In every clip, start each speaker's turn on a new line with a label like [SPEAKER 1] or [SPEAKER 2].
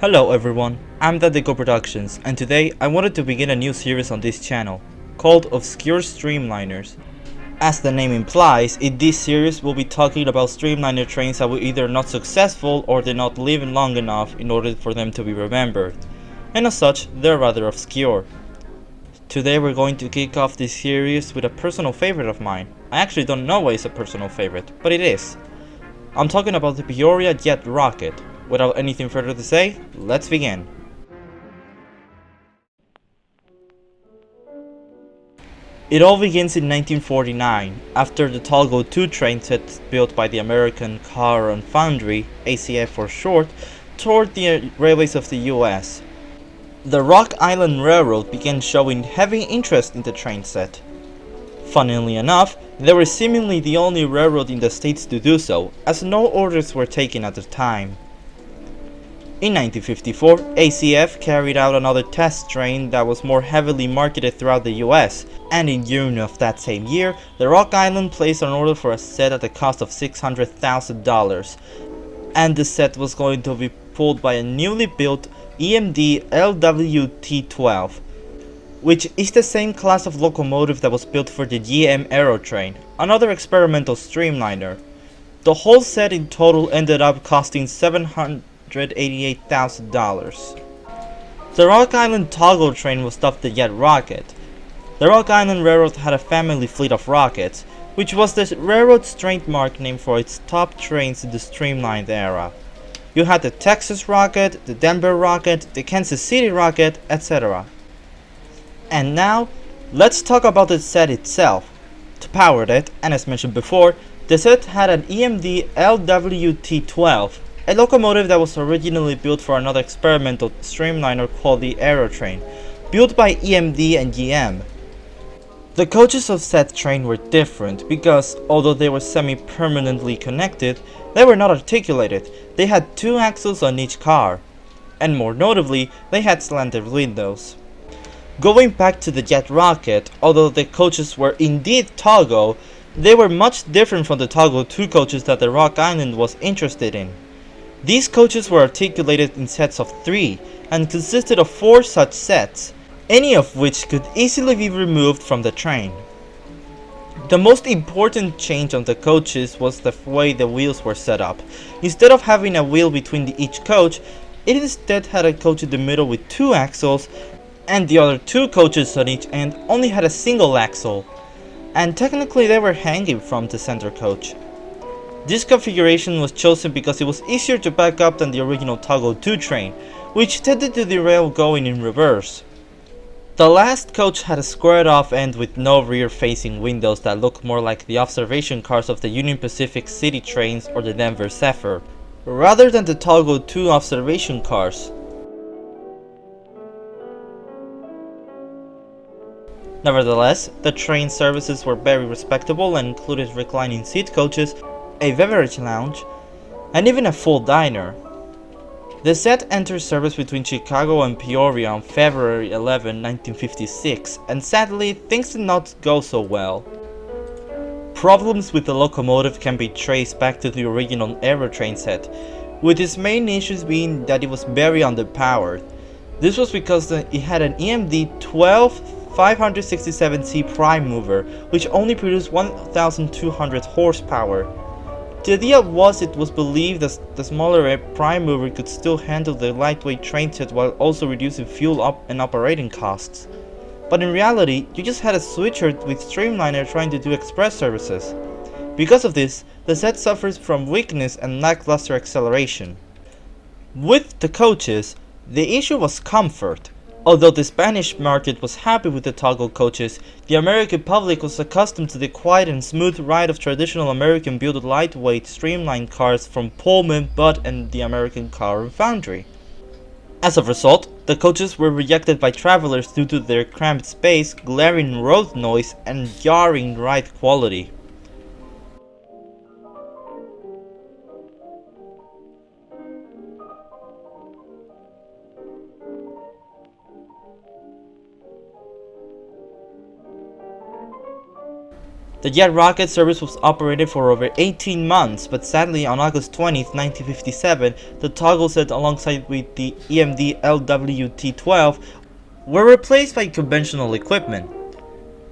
[SPEAKER 1] Hello everyone, I'm Deco Productions, and today I wanted to begin a new series on this channel, called Obscure Streamliners. As the name implies, in this series we'll be talking about streamliner trains that were either not successful or did not live long enough in order for them to be remembered, and as such, they're rather obscure. Today we're going to kick off this series with a personal favorite of mine. I actually don't know why it's a personal favorite, but it is. I'm talking about the Peoria Jet Rocket. Without anything further to say, let's begin. It all begins in 1949, after the TALGO 2 train set built by the American Car and Foundry, ACF for short, toured the railways of the US. The Rock Island Railroad began showing heavy interest in the train set. Funnily enough, they were seemingly the only railroad in the States to do so, as no orders were taken at the time. In 1954, ACF carried out another test train that was more heavily marketed throughout the US, and in June of that same year, the Rock Island placed an order for a set at the cost of $600,000, and the set was going to be pulled by a newly built EMD LWT-12, which is the same class of locomotive that was built for the GM Aerotrain, another experimental streamliner. The whole set in total ended up costing $788,000. The Rock Island TALGO train was dubbed the Jet Rocket. The Rock Island Railroad had a family fleet of rockets, which was the railroad's trademark name for its top trains in the streamlined era. You had the Texas Rocket, the Denver Rocket, the Kansas City Rocket, etc. And now, let's talk about the set itself. To power it, and as mentioned before, the set had an EMD LWT-12, a locomotive that was originally built for another experimental streamliner called the Aerotrain, built by EMD and GM. The coaches of said train were different because, although they were semi-permanently connected, they were not articulated. They had two axles on each car, and more notably, they had slanted windows. Going back to the Jet Rocket, although the coaches were indeed TALGO, they were much different from the TALGO 2 coaches that the Rock Island was interested in. These coaches were articulated in sets of 3 and consisted of 4 such sets, any of which could easily be removed from the train. The most important change on the coaches was the way the wheels were set up. Instead of having a wheel between each coach, it instead had a coach in the middle with 2 axles, and the other 2 coaches on each end only had a single axle, and technically they were hanging from the center coach. This configuration was chosen because it was easier to back up than the original TALGO 2 train, which tended to derail going in reverse. The last coach had a squared off end with no rear facing windows that looked more like the observation cars of the Union Pacific City trains or the Denver Zephyr, rather than the TALGO 2 observation cars. Nevertheless, the train services were very respectable and included reclining seat coaches, a beverage lounge, and even a full diner. The set entered service between Chicago and Peoria on February 11, 1956, and sadly, things did not go so well. Problems with the locomotive can be traced back to the original Aerotrain set, with its main issues being that it was very underpowered. This was because it had an EMD 12 567C prime mover, which only produced 1,200 horsepower. The idea was it was believed that the smaller prime mover could still handle the lightweight train set while also reducing fuel and operating costs. But in reality, you just had a switcher with streamliner trying to do express services. Because of this, the set suffers from weakness and lackluster acceleration. With the coaches, the issue was comfort. Although the Spanish market was happy with the TALGO coaches, the American public was accustomed to the quiet and smooth ride of traditional American-built lightweight streamlined cars from Pullman, Budd, and the American Car and Foundry. As a result, the coaches were rejected by travelers due to their cramped space, glaring road noise, and jarring ride quality. The jet rocket service was operated for over 18 months, but sadly on August 20th, 1957, the TALGO set alongside with the EMD LWT-12 were replaced by conventional equipment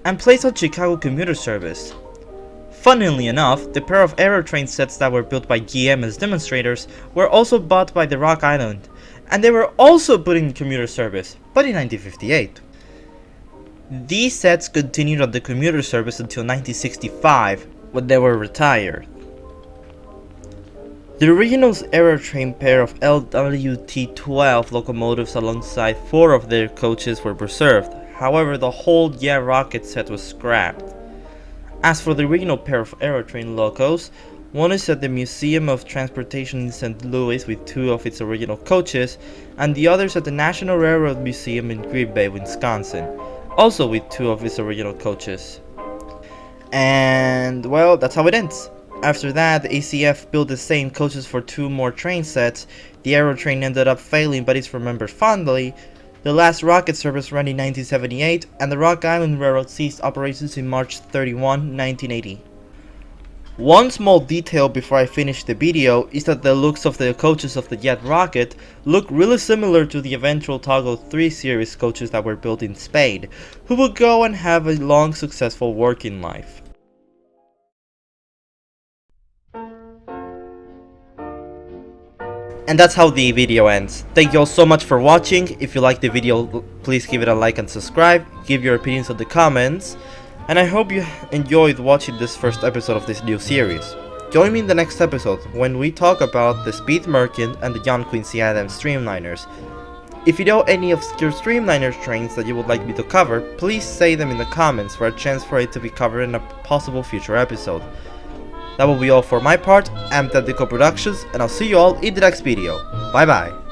[SPEAKER 1] and placed on Chicago commuter service. Funnily enough, the pair of aerotrain sets that were built by GM as demonstrators were also bought by the Rock Island, and they were also put in commuter service, but in 1958. These sets continued on the commuter service until 1965, when they were retired. The original aerotrain pair of LWT-12 locomotives alongside 4 of their coaches were preserved. However, the whole jet rocket set was scrapped. As for the original pair of aerotrain locos, one is at the Museum of Transportation in St. Louis with 2 of its original coaches, and the other is at the National Railroad Museum in Green Bay, Wisconsin, also with 2 of its original coaches. And well, that's how it ends. After that, the ACF built the same coaches for 2 more train sets. The aerotrain ended up failing, but is remembered fondly. The last rocket service ran in 1978, and the Rock Island Railroad ceased operations in March 31, 1980. One small detail before I finish the video is that the looks of the coaches of the jet rocket look really similar to the eventual TALGO 3 series coaches that were built in Spain, who would go and have a long successful working life. And that's how the video ends. Thank you all so much for watching. If you liked the video, please give it a like and subscribe. Give your opinions in the comments. And I hope you enjoyed watching this first episode of this new series. Join me in the next episode when we talk about the Speed Merchant and the John Quincy Adams Streamliners. If you know any obscure Streamliner trains that you would like me to cover, please say them in the comments for a chance for it to be covered in a possible future episode. That will be all for my part. I'm Tactical Productions, and I'll see you all in the next video. Bye bye.